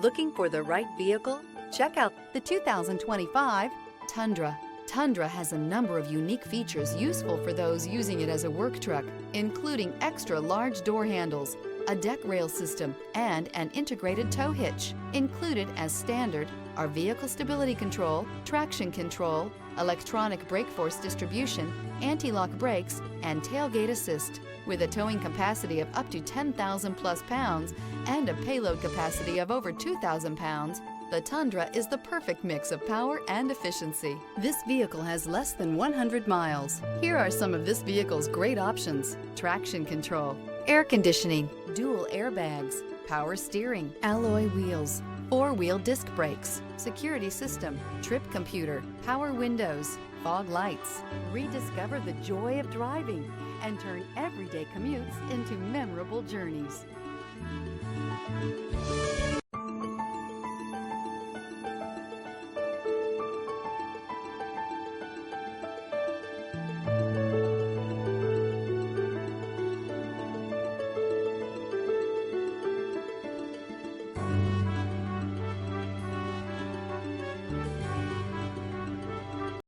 Looking for the right vehicle? Check out the 2025 Tundra. Tundra has a number of unique features useful for those using it as a work truck, including extra large door handles, a deck rail system, and an integrated tow hitch. Included as standard are vehicle stability control, traction control, electronic brake force distribution, anti-lock brakes, and tailgate assist. With a towing capacity of up to 10,000 plus pounds and a payload capacity of over 2,000 pounds, the Tundra is the perfect mix of power and efficiency. This vehicle has less than 100 miles. Here are some of this vehicle's great options: traction control, air conditioning, dual airbags, power steering, alloy wheels, four-wheel disc brakes, security system, trip computer, power windows, fog lights. Rediscover the joy of driving and turn everyday commutes into memorable journeys.